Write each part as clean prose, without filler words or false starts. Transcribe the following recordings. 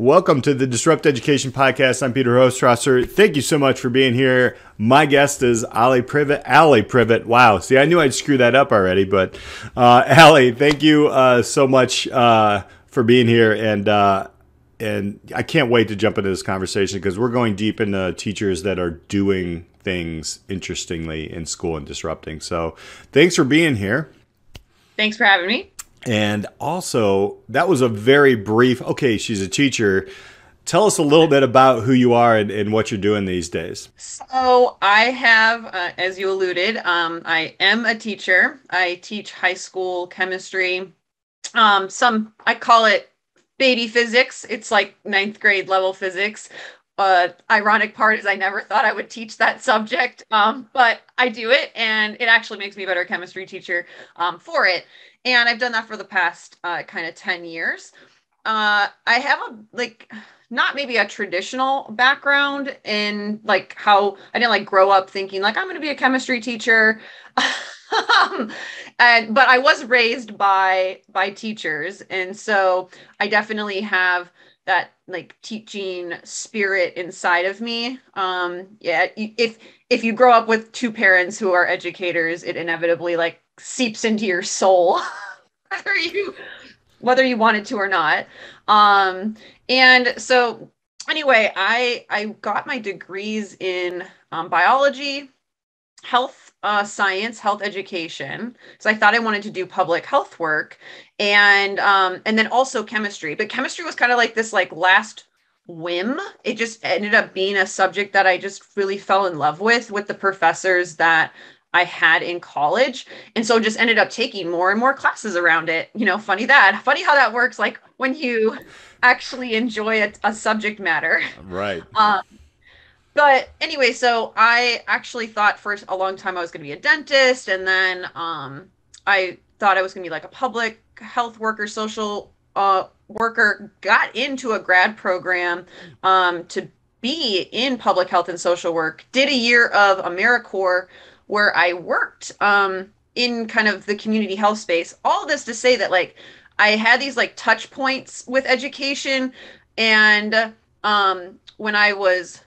Welcome to the Disrupt Education Podcast. I'm Peter Hostrasser. Thank you so much for being here. My guest is Alli Privitt. Alli Privitt. Wow. See, I knew I'd screw that up already, but Alli, thank you so much for being here. And I can't wait to jump into this conversation because we're going deep into teachers that are doing things interestingly in school and disrupting. So thanks for being here. Thanks for having me. And also, that was a very brief, okay, she's a teacher. Tell us a little bit about who you are and what you're doing these days. So I have, as you alluded, I am a teacher. I teach high school chemistry. I call it baby physics. It's like ninth grade level physics. Ironic part is I never thought I would teach that subject, but I do it, and it actually makes me a better chemistry teacher for it. And I've done that for the past kind of 10 years. I have not maybe a traditional background in like how I didn't grow up thinking like I'm going to be a chemistry teacher. But I was raised by teachers. And so I definitely have that like teaching spirit inside of me. If you grow up with two parents who are educators, it inevitably seeps into your soul, whether you want it to or not. And so anyway, I got my degrees in biology, health science, health education. So I thought I wanted to do public health work, and then also chemistry. But chemistry was kind of like this last whim. It just ended up being a subject that I just really fell in love with the professors that I had in college. And so just ended up taking more and more classes around it. Funny how that works, like when you actually enjoy a subject matter. Right. But anyway, so I actually thought for a long time I was going to be a dentist. And then I thought I was going to be like a public health worker, social worker, got into a grad program to be in public health and social work, did a year of AmeriCorps where I worked in kind of the community health space. All this to say that I had these touch points with education. And when I was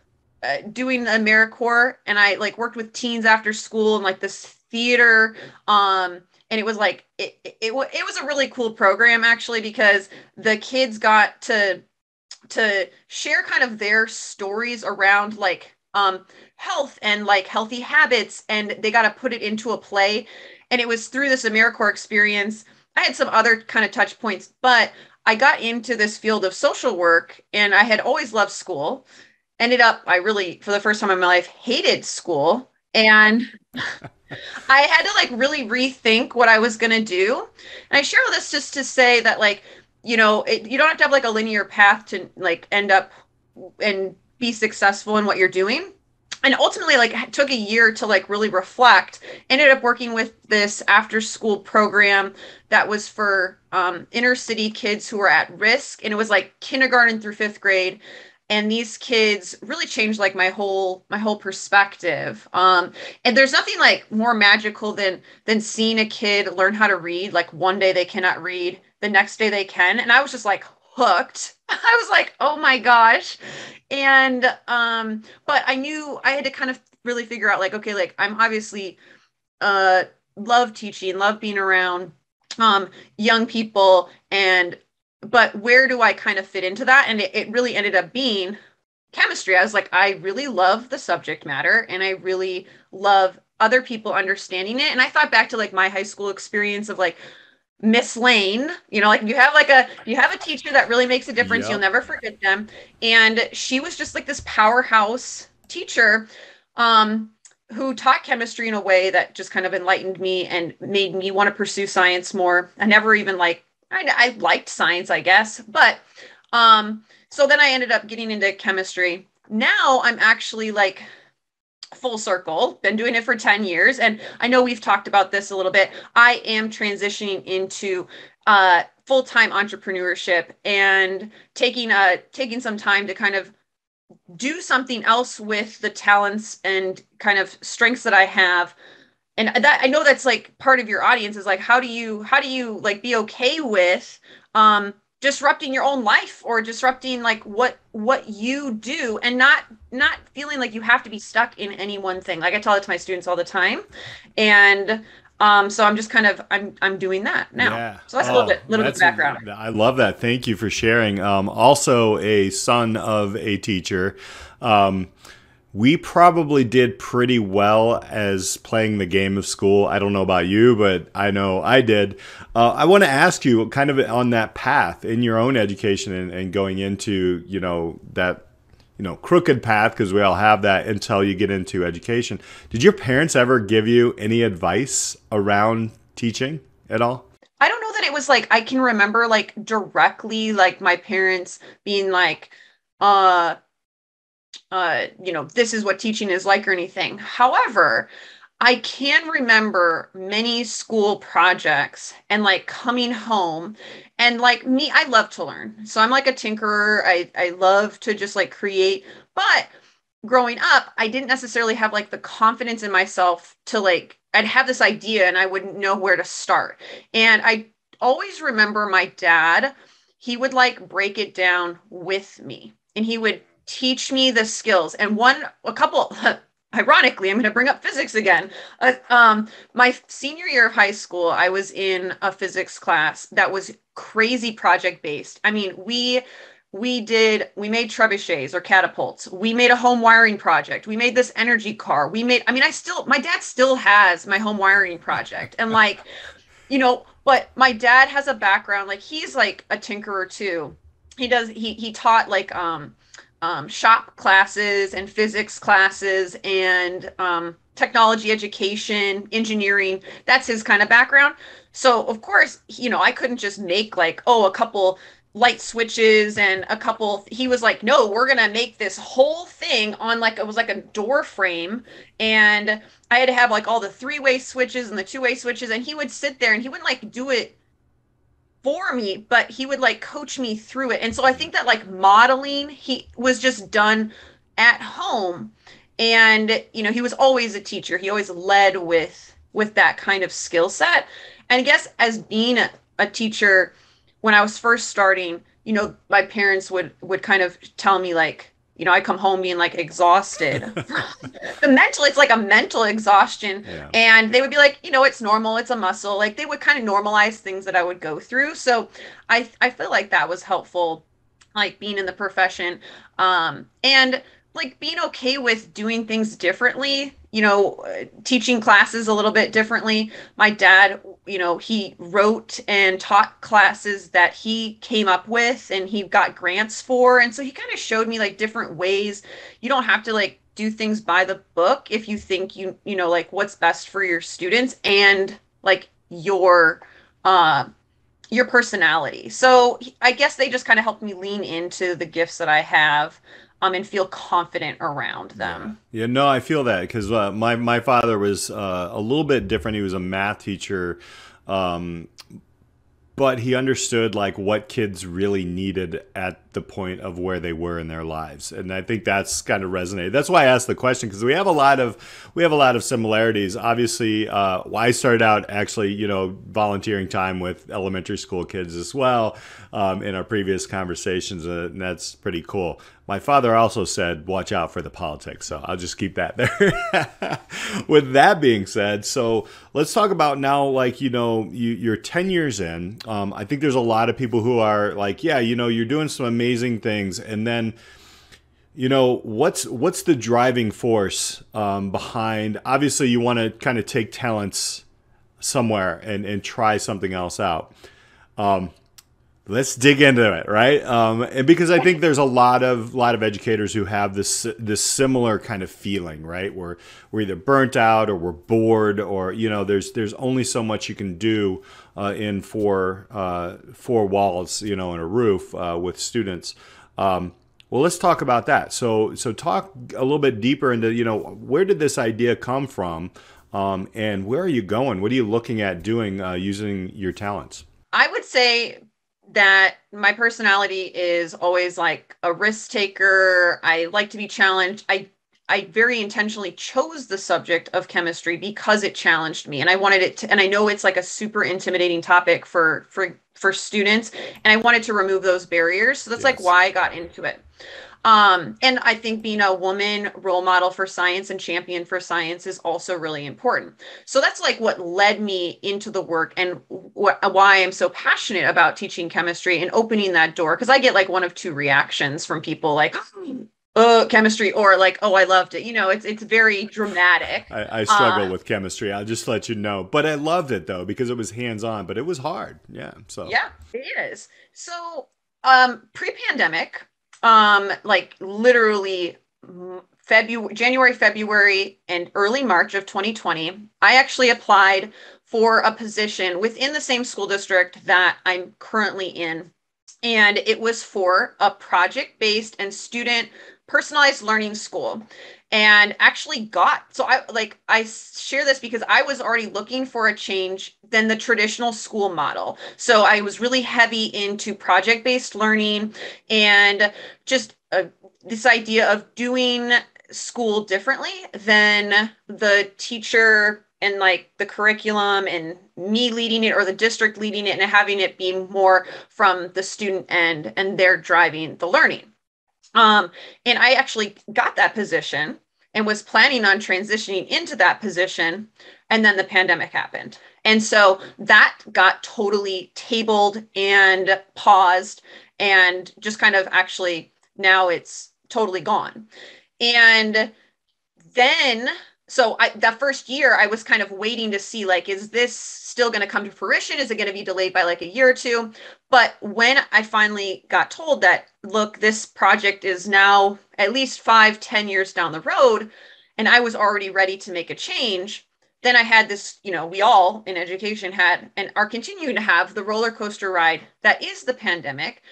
doing AmeriCorps, and I worked with teens after school and this theater, and it was it was a really cool program actually, because the kids got to share kind of their stories around health and healthy habits, and they got to put it into a play. And it was through this AmeriCorps experience. I had some other kind of touch points, but I got into this field of social work, and I had always loved school. Ended up, I really, for the first time in my life, hated school. And I had to really rethink what I was going to do. And I share all this just to say that you don't have to have a linear path to end up and be successful in what you're doing. And ultimately, it took a year to really reflect. Ended up working with this after school program that was for inner city kids who were at risk. And it was kindergarten through fifth grade. And these kids really changed my whole perspective. And there's nothing more magical than seeing a kid learn how to read. One day they cannot read, the next day they can. And I was just hooked. I was oh my gosh. And but I knew I had to kind of really figure out okay, I'm obviously love teaching, love being around young people, but where do I kind of fit into that? And it really ended up being chemistry. I was I really love the subject matter, and I really love other people understanding it. And I thought back to my high school experience of Miss Lane, you have a teacher that really makes a difference. Yep. You'll never forget them. And she was just this powerhouse teacher who taught chemistry in a way that just kind of enlightened me and made me want to pursue science more. I never even I liked science, I guess. But so then I ended up getting into chemistry. Now I'm actually full circle, been doing it for 10 years. And I know we've talked about this a little bit. I am transitioning into full-time entrepreneurship and taking some time to kind of do something else with the talents and kind of strengths that I have. And that, I know that's part of your audience is how do you be okay with disrupting your own life or disrupting like what you do, and not feeling like you have to be stuck in any one thing. Like I tell it to my students all the time. And so I'm just kind of I'm doing that now. Yeah. So that's a Oh, little bit of background. I love that. Thank you for sharing. Also a son of a teacher. Um, we probably did pretty well as playing the game of school. I don't know about you, but I know I did. I want to ask you kind of on that path in your own education and going into, that, crooked path, because we all have that until you get into education. Did your parents ever give you any advice around teaching at all? I don't know that it was like I can remember like directly like my parents being like, uh this is what teaching is like or anything. However, I can remember many school projects and like coming home and like me, I love to learn. So I'm like a tinkerer. I love to just like create. But growing up, I didn't necessarily have like the confidence in myself to like, I'd have this idea and I wouldn't know where to start. And I always remember my dad, he would like break it down with me and he would teach me the skills. And a couple, ironically, I'm going to bring up physics again. My senior year of high school, I was in a physics class that was crazy project based. I mean, we made trebuchets or catapults. We made a home wiring project. We made this energy car. My dad still has my home wiring project. And like, but my dad has a background, like he's like a tinkerer too. He taught like, shop classes and physics classes and technology education, engineering. That's his kind of background. So of course, I couldn't just make like, a couple light switches and a couple. He was like, no, we're gonna make this whole thing on like it was like a door frame, and I had to have like all the three-way switches and the two-way switches, and he would sit there and he wouldn't like do it for me, but he would like coach me through it. And so I think that like modeling, he was just done at home. And he was always a teacher. He always led with that kind of skill set. And I guess as being a teacher, when I was first starting, my parents would kind of tell me like, I come home being like exhausted. It's like a mental exhaustion. Yeah. And they would be like, it's normal, it's a muscle. Like they would kind of normalize things that I would go through. So I feel like that was helpful, like being in the profession. And like being okay with doing things differently, teaching classes a little bit differently. My dad, he wrote and taught classes that he came up with and he got grants for. And so he kind of showed me like different ways. You don't have to like do things by the book if you think like what's best for your students and like your personality. So I guess they just kind of helped me lean into the gifts that I have, and feel confident around them. Yeah, no, I feel that because my father was a little bit different. He was a math teacher, but he understood like what kids really needed at the point of where they were in their lives, and I think that's kind of resonated. That's why I asked the question, because we have a lot of similarities. Obviously, I started out actually volunteering time with elementary school kids as well, in our previous conversations, and that's pretty cool. My father also said, watch out for the politics. So I'll just keep that there. With that being said, so let's talk about now, like, you're 10 years in. I think there's a lot of people who are like, yeah, you're doing some amazing things. And then, what's the driving force behind, obviously you want to kind of take talents somewhere and try something else out. Let's dig into it, right? And because I think there's a lot of educators who have this similar kind of feeling, right? We're either burnt out or we're bored, or there's only so much you can do in four walls, in a roof with students. Well, let's talk about that. So talk a little bit deeper into where did this idea come from, and where are you going? What are you looking at doing using your talents? I would say that my personality is always like a risk taker. I like to be challenged. I very intentionally chose the subject of chemistry because it challenged me, and I wanted it to, and I know it's like a super intimidating topic for students, and I wanted to remove those barriers. So that's like Yes. why I got into it. And I think being a woman role model for science and champion for science is also really important. So that's like what led me into the work and why I'm so passionate about teaching chemistry and opening that door. Because I get like one of two reactions from people like, oh, chemistry, or like, oh, I loved it. It's very dramatic. I struggle with chemistry. I'll just let you know. But I loved it though because it was hands on, but it was hard. Yeah. So Yeah, it is. So, pre-pandemic, like literally January, February, and early March of 2020, I actually applied for a position within the same school district that I'm currently in. And it was for a project-based and student personalized learning school. And actually I share this because I was already looking for a change than the traditional school model. So I was really heavy into project-based learning and just this idea of doing school differently than the teacher and like the curriculum and me leading it or the district leading it and having it be more from the student end and they're driving the learning. And I actually got that position and was planning on transitioning into that position. And then the pandemic happened. And so that got totally tabled and paused and just kind of actually now it's totally gone. And then that first year I was kind of waiting to see like, is this still going to come to fruition? Is it going to be delayed by like a year or two? But when I finally got told that, look, this project is now at least 5-10 years down the road, and I was already ready to make a change, then I had this, we all in education had and are continuing to have the roller coaster ride that is the pandemic.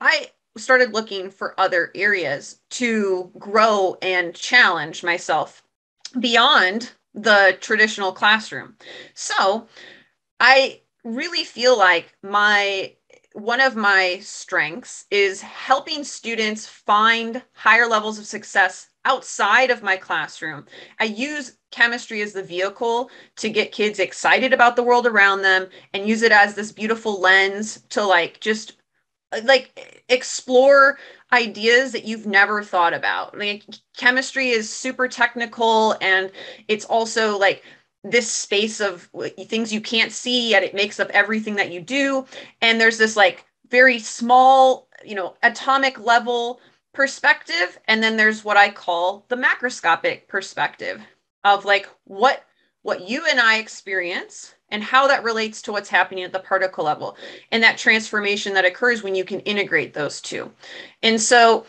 I started looking for other areas to grow and challenge myself beyond the traditional classroom. So I really feel like one of my strengths is helping students find higher levels of success outside of my classroom. I use chemistry as the vehicle to get kids excited about the world around them and use it as this beautiful lens to like just like explore ideas that you've never thought about. Like chemistry is super technical and it's also like this space of things you can't see yet it makes up everything that you do. And there's this like very small, atomic level perspective. And then there's what I call the macroscopic perspective of like what you and I experience and how that relates to what's happening at the particle level and that transformation that occurs when you can integrate those two. And so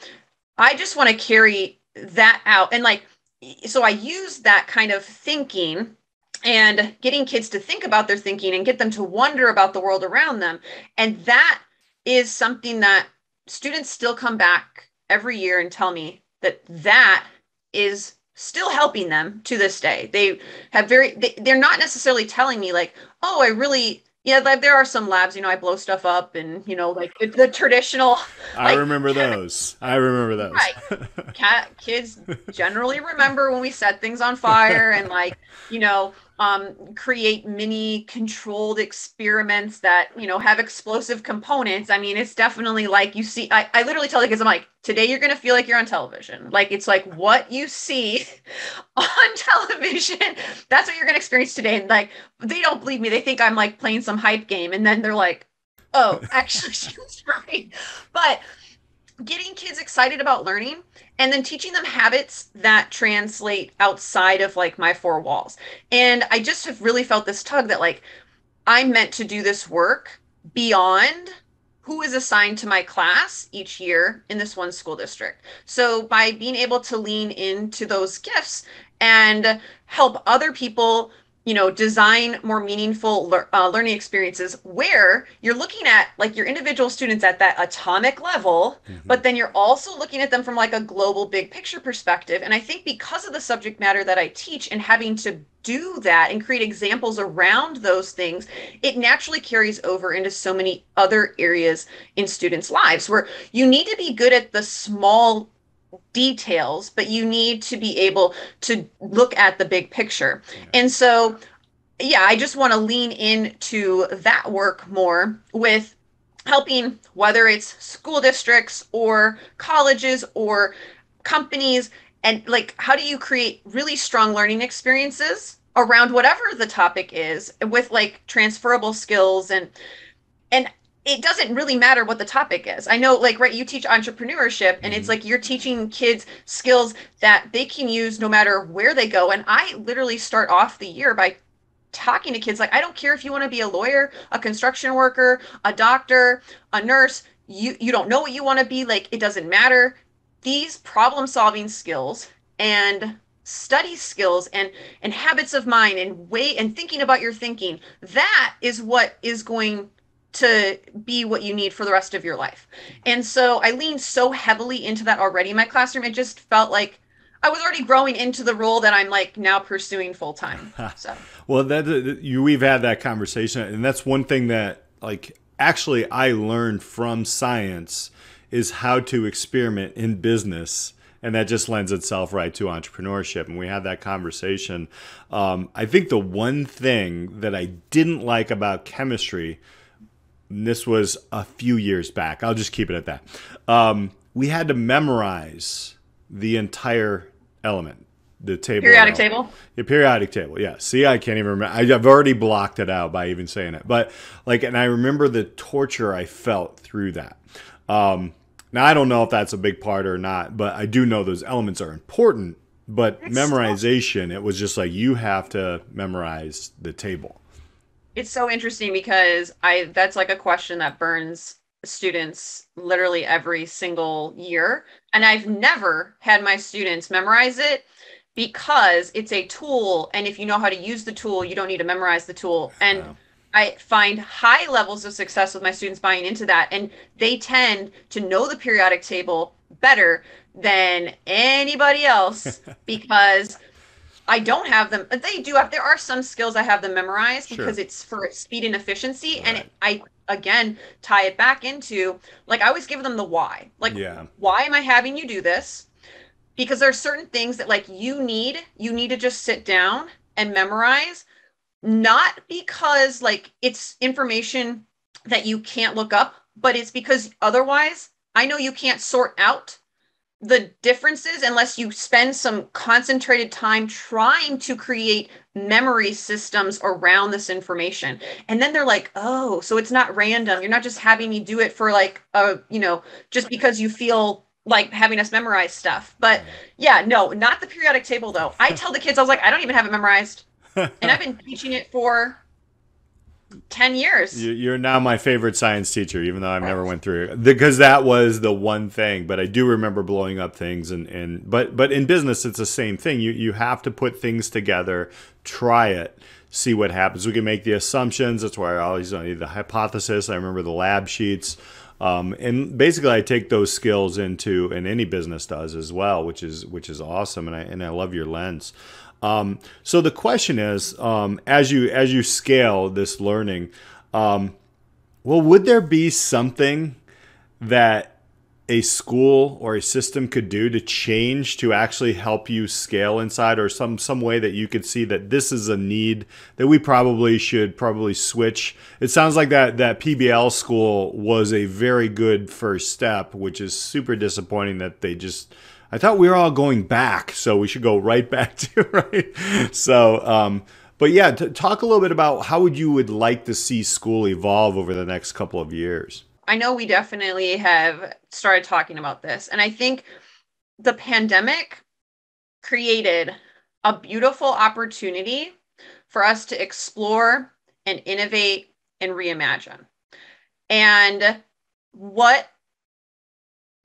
I just want to carry that out. And like, so I use that kind of thinking and getting kids to think about their thinking and get them to wonder about the world around them. And that is something that students still come back every year and tell me that is still helping them to this day. They're not necessarily telling me like, oh, I really, yeah, there are some labs, I blow stuff up and, like the traditional. I remember those. Right. Kids generally remember when we set things on fire and like, create mini controlled experiments that, have explosive components. I mean, it's definitely like you see, I literally tell the kids, I'm like, today you're going to feel like you're on television. Like, it's like what you see on television, that's what you're going to experience today. And like, they don't believe me. They think I'm like playing some hype game. And then they're like, oh, actually, she was right. But getting kids excited about learning and then teaching them habits that translate outside of like my four walls. And I just have really felt this tug that like I'm meant to do this work beyond who is assigned to my class each year in this one school district. So by being able to lean into those gifts and help other people design more meaningful learning experiences where you're looking at like your individual students at that atomic level, but then you're also looking at them from like a global big picture perspective. And I think because of the subject matter that I teach and having to do that and create examples around those things, it naturally carries over into so many other areas in students' lives where you need to be good at the small details, but you need to be able to look at the big picture. Yeah. And so, yeah, I just want to lean into that work more with helping, whether it's school districts or colleges or companies, and like, how do you create really strong learning experiences around whatever the topic is with like transferable skills and it doesn't really matter what the topic is. I know, like, right, you teach entrepreneurship, and it's Mhm. like you're teaching kids skills that they can use no matter where they go. And I literally start off the year by talking to kids like, I don't care if you want to be a lawyer, a construction worker, a doctor, a nurse, you don't know what you want to be, like it doesn't matter. These problem solving skills and study skills and habits of mind and way and thinking about your thinking, that is what is going to be what you need for the rest of your life. And so I leaned so heavily into that already in my classroom. It just felt like I was already growing into the role that I'm like now pursuing full time. So Well, we've had that conversation, and that's one thing that like actually I learned from science is how to experiment in business, and that just lends itself right to entrepreneurship. And we had that conversation. I think the one thing that I didn't like about chemistry, and this was a few years back, I'll just keep it at that. We had to memorize the entire element, the table. periodic table. The periodic table, yeah. See, I can't even remember. I've already blocked it out by even saying it. But like, and I remember the torture I felt through that. Now I don't know if that's a big part or not, but I do know those elements are important. But It's so memorization, it was just like you have to memorize the table. it's so interesting because I that's like a question that burns students literally every single year. And I've never had my students memorize it because it's a tool. And if you know how to use the tool, you don't need to memorize the tool. And Wow. I find high levels of success with my students buying into that. And they tend to know the periodic table better than anybody else because I don't have them. They do have, there are some skills I have them memorized because Sure. it's for speed and efficiency. And Right. I, again, tie it back into like, I always give them the why. Like, Yeah. why am I having you do this? Because there are certain things that like you need to just sit down and memorize, not because like it's information that you can't look up, but it's because otherwise I know you can't sort out the differences unless you spend some concentrated time trying to create memory systems around this information. And then they're like, oh, so it's not random. You're not just having me do it for like just because you feel like having us memorize stuff. But yeah, no, not the periodic table though. I tell the kids, I was like, I don't even have it memorized. And I've been teaching it for 10 years. You're now my favorite science teacher, even though I've never went through it, because that was the one thing. But I do remember blowing up things, but in business, it's the same thing. You have to put things together, try it, see what happens. We can make the assumptions. That's why I always need the hypothesis. I remember the lab sheets, and basically I take those skills into, and any business does as well, which is awesome. And I love your lens. So the question is, as you scale this learning, well, would there be something that a school or a system could do to change to actually help you scale inside, or some way that you could see that this is a need that we should switch? It sounds like that PBL school was a very good first step, which is super disappointing that they just. I thought we were all going back, so we should go right back to right. So, but yeah, talk a little bit about how would like to see school evolve over the next couple of years. I know we definitely have started talking about this. And I think the pandemic created a beautiful opportunity for us to explore and innovate and reimagine. And what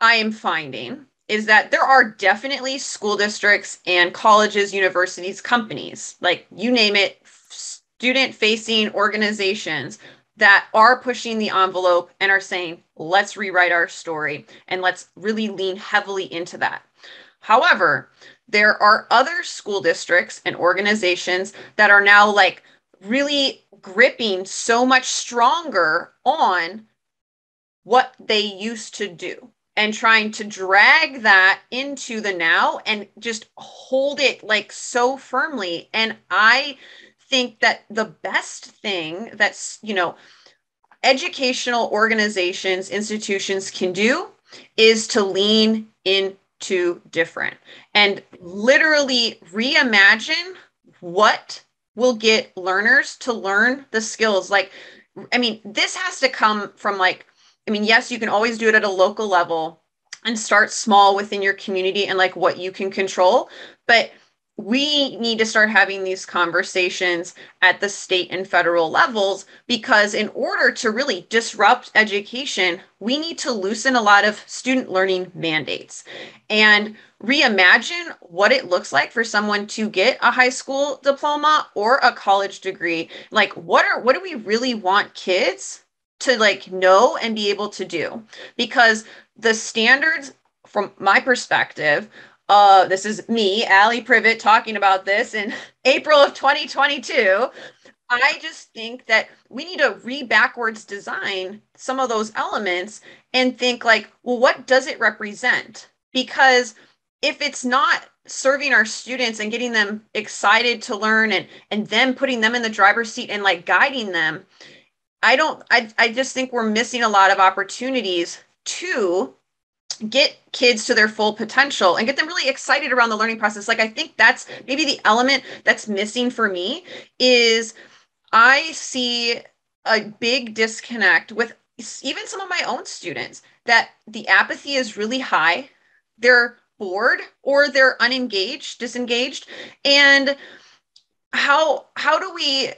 I am finding is that there are definitely school districts and colleges, universities, companies, like you name it, student facing organizations that are pushing the envelope and are saying, let's rewrite our story and let's really lean heavily into that. However, there are other school districts and organizations that are now like really gripping so much stronger on what they used to do. and trying to drag that into the now and just hold it like so firmly. And I think that the best thing that's, educational organizations, institutions can do is to lean into different and literally reimagine what will get learners to learn the skills. Like, I mean, this has to come from like, I mean, yes, you can always do it at a local level and start small within your community and like what you can control. But we need to start having these conversations at the state and federal levels, because in order to really disrupt education, we need to loosen a lot of student learning mandates and reimagine what it looks like for someone to get a high school diploma or a college degree. Like, what do we really want kids to like know and be able to do? Because the standards, from my perspective, this is me, Alli Privitt, talking about this in April of 2022. I just think that we need to backwards design some of those elements and think like, well, what does it represent? Because if it's not serving our students and getting them excited to learn and then putting them in the driver's seat and like guiding them, I just think we're missing a lot of opportunities to get kids to their full potential and get them really excited around the learning process. Like, I think that's maybe the element that's missing for me is I see a big disconnect with even some of my own students, that the apathy is really high. They're bored or they're unengaged, disengaged. And how do we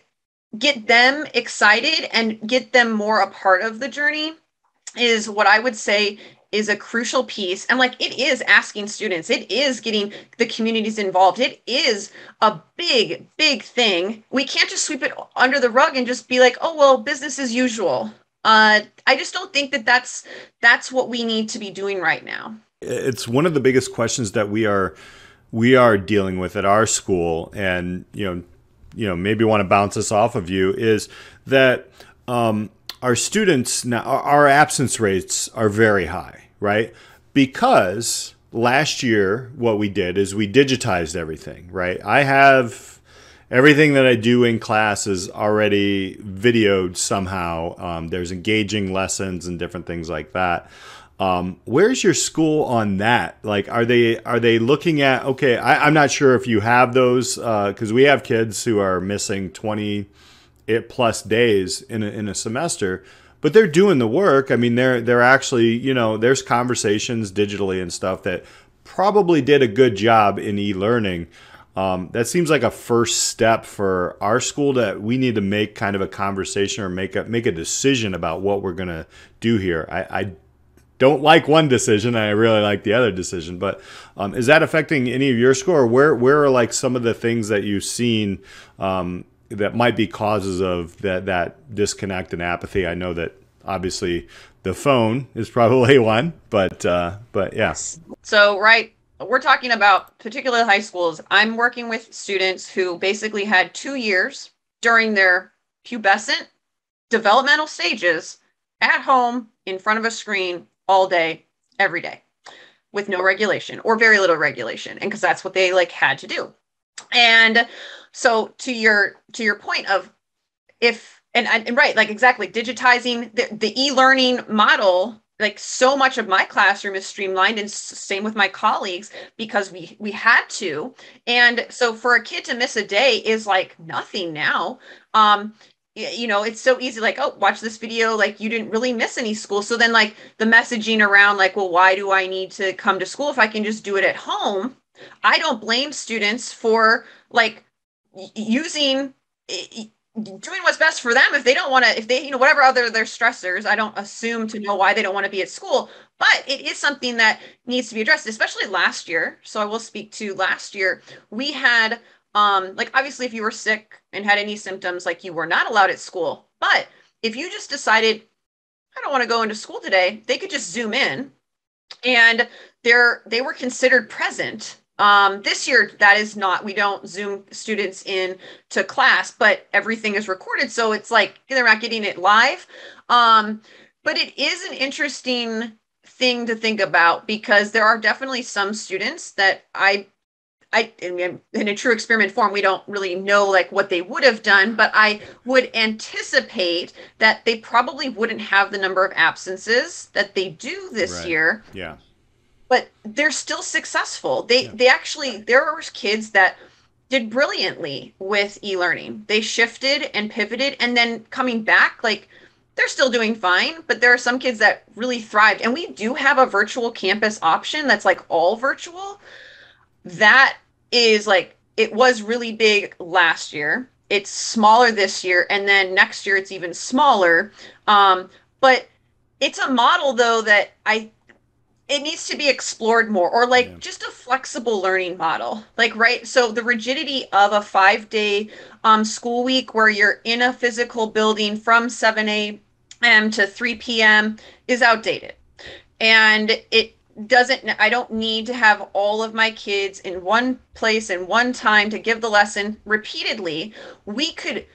get them excited and get them more a part of the journey is what I would say is a crucial piece. And like, it is asking students, it is getting the communities involved. It is a big, big thing. We can't just sweep it under the rug and just be like, oh, well, business as usual. I just don't think that that's what we need to be doing right now. It's one of the biggest questions that we are dealing with at our school, and maybe want to bounce this off of you, is that our students now, our absence rates are very high, right? Because last year, what we did is we digitized everything, right? I have everything that I do in class is already videoed somehow. There's engaging lessons and different things like that. Where's your school on that? Like, are they looking at, okay, I'm not sure if you have those, because we have kids who are missing 20 plus days in a semester, but they're doing the work. I mean, they're actually, there's conversations digitally and stuff that probably did a good job in e-learning. That seems like a first step for our school, that we need to make kind of a conversation or make a decision about what we're going to do here. I don't like one decision. I really like the other decision. But is that affecting any of your school, or where are like some of the things that you've seen that might be causes of that disconnect and apathy? I know that obviously the phone is probably one, but yeah. So, right, we're talking about particularly high schools. I'm working with students who basically had 2 years during their pubescent developmental stages at home in front of a screen all day, every day, with no regulation or very little regulation. And because that's what they like had to do. And so to your point of if, and right, like exactly, digitizing the e-learning model, like so much of my classroom is streamlined, and same with my colleagues, because we had to. And so for a kid to miss a day is like nothing now. It's so easy, like, oh, watch this video, like you didn't really miss any school. So then like the messaging around like, well, why do I need to come to school if I can just do it at home? I don't blame students for like doing what's best for them. If they don't want to, if they, whatever other their stressors, I don't assume to know why they don't want to be at school, but it is something that needs to be addressed, especially last year. So I will speak to last year. We had like, obviously, if you were sick and had any symptoms, like you were not allowed at school. But if you just decided, I don't want to go into school today, they could just Zoom in, and they were considered present. This year, that is not, we don't Zoom students in to class, but everything is recorded. So it's like they're not getting it live. But it is an interesting thing to think about, because there are definitely some students that in a true experiment form, we don't really know like what they would have done, but I would anticipate that they probably wouldn't have the number of absences that they do this Right. year, Yeah. but they're still successful. Yeah. They actually, there are kids that did brilliantly with e-learning. They shifted and pivoted, and then coming back, like they're still doing fine, but there are some kids that really thrived. And we do have a virtual campus option that's like all virtual. That is like, it was really big last year. It's smaller this year, and then next year it's even smaller. But it's a model though that it needs to be explored more, or Yeah. like just a flexible learning model, like, right, so the rigidity of a 5 day school week where you're in a physical building from 7 a.m. to 3 p.m. is outdated, and it doesn't, I don't need to have all of my kids in one place and one time to give the lesson repeatedly. We could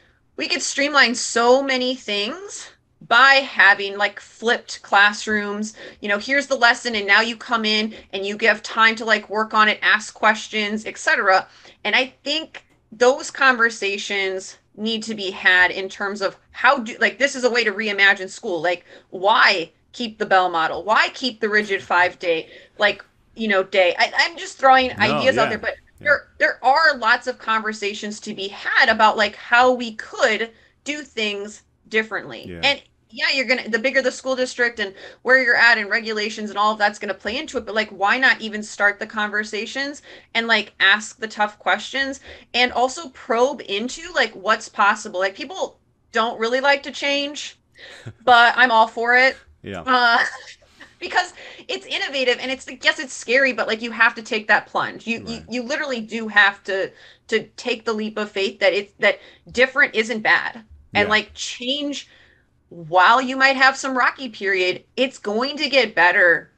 streamline so many things by having like flipped classrooms. Here's the lesson, and now you come in and you give time to like work on it, ask questions, etc. And I think those conversations need to be had in terms of how do, like, this is a way to reimagine school. Like, why keep the Bell model? Why keep the rigid 5 day, like, day? I'm just throwing No. ideas out there, Yeah. but Yeah. there are lots of conversations to be had about like how we could do things differently. Yeah. And yeah, the bigger the school district and where you're at and regulations and all of that's going to play into it. But like, why not even start the conversations and like ask the tough questions, and also probe into like what's possible? Like, people don't really like to change, but I'm all for it. Yeah. Uh, because it's innovative, and it's, yes, it's scary, but like, you have to take that plunge. You you, Right. you literally do have to take the leap of faith that it's that different isn't bad, and Yeah. like change, while you might have some rocky period, it's going to get better.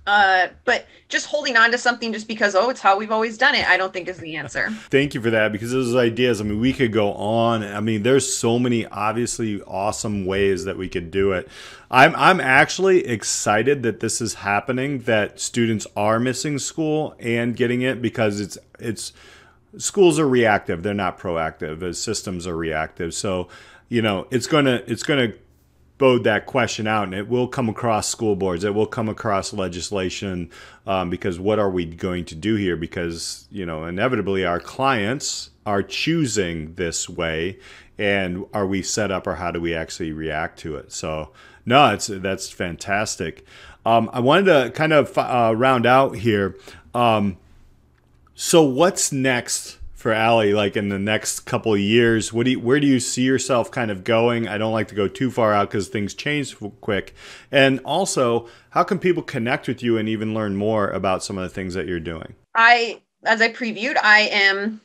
But just holding on to something just because, oh, it's how we've always done it, I don't think is the answer. Thank you for that, because those ideas, I mean, we could go on. I mean, there's so many obviously awesome ways that we could do it. I'm actually excited that this is happening, that students are missing school and getting it, because it's schools are reactive. They're not proactive. As systems are reactive. So, it's gonna bode that question out, and it will come across school boards. It will come across legislation, because what are we going to do here? Because inevitably our clients are choosing this way, and are we set up, or how do we actually react to it? So no, that's fantastic. I wanted to kind of round out here. So what's next for Alli, like in the next couple of years? Where do you see yourself kind of going? I don't like to go too far out because things change quick. And also, how can people connect with you and even learn more about some of the things that you're doing? As I previewed, I am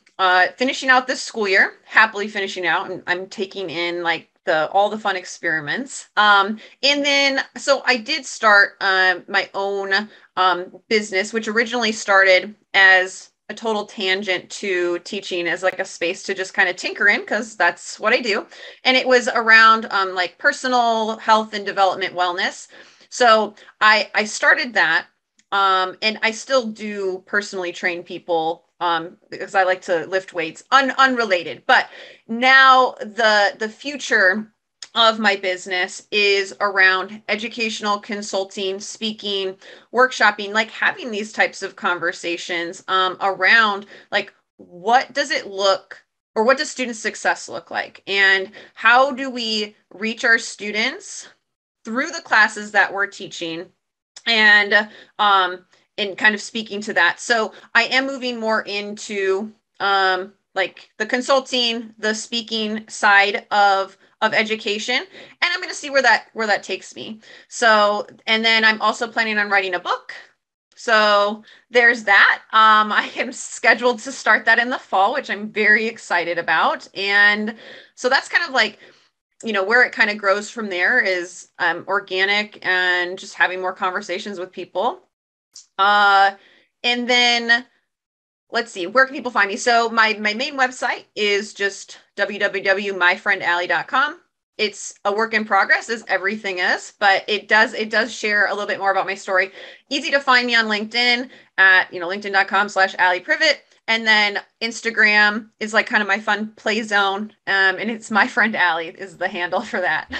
finishing out this school year, happily finishing out, and I'm taking in like all the fun experiments. And then, so I did start my own business, which originally started as a total tangent to teaching as like a space to just kind of tinker in, because that's what I do. And it was around like personal health and development wellness. So I started that, and I still do personally train people because I like to lift weights, unrelated. But now the future of my business is around educational consulting, speaking, workshopping, like having these types of conversations around like, what does it look, or what does student success look like, and how do we reach our students through the classes that we're teaching, and kind of speaking to that. So I am moving more into like the consulting, the speaking side of education, and I'm going to see where that takes me. So, and then I'm also planning on writing a book. So there's that. I am scheduled to start that in the fall, which I'm very excited about. And so that's kind of like, where it kind of grows from there is organic and just having more conversations with people. And then let's see, where can people find me? So my main website is just www.myfriendalli.com. it's a work in progress, as everything is, but it does share a little bit more about my story. Easy to find me on LinkedIn at, linkedin.com/Alli Privitt. And then Instagram is like kind of my fun play zone. And it's my friend Alli is the handle for that.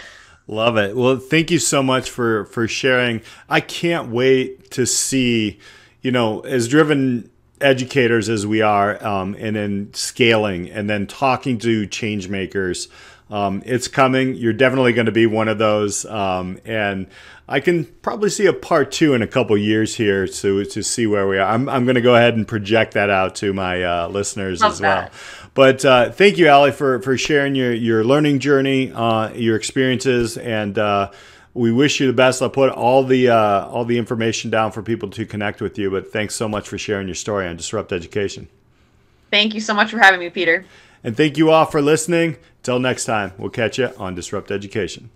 Love it. Well, thank you so much for sharing. I can't wait to see, as driven educators as we are, and then scaling and then talking to change makers. It's coming. You're definitely going to be one of those. And I can probably see a part 2 in a couple years here to see where we are. I'm going to go ahead and project that out to my listeners as well. But thank you, Alli, for sharing your learning journey, your experiences, and we wish you the best. I'll put all the information down for people to connect with you. But thanks so much for sharing your story on Disrupt Education. Thank you so much for having me, Peter. And thank you all for listening. Till next time, we'll catch you on Disrupt Education.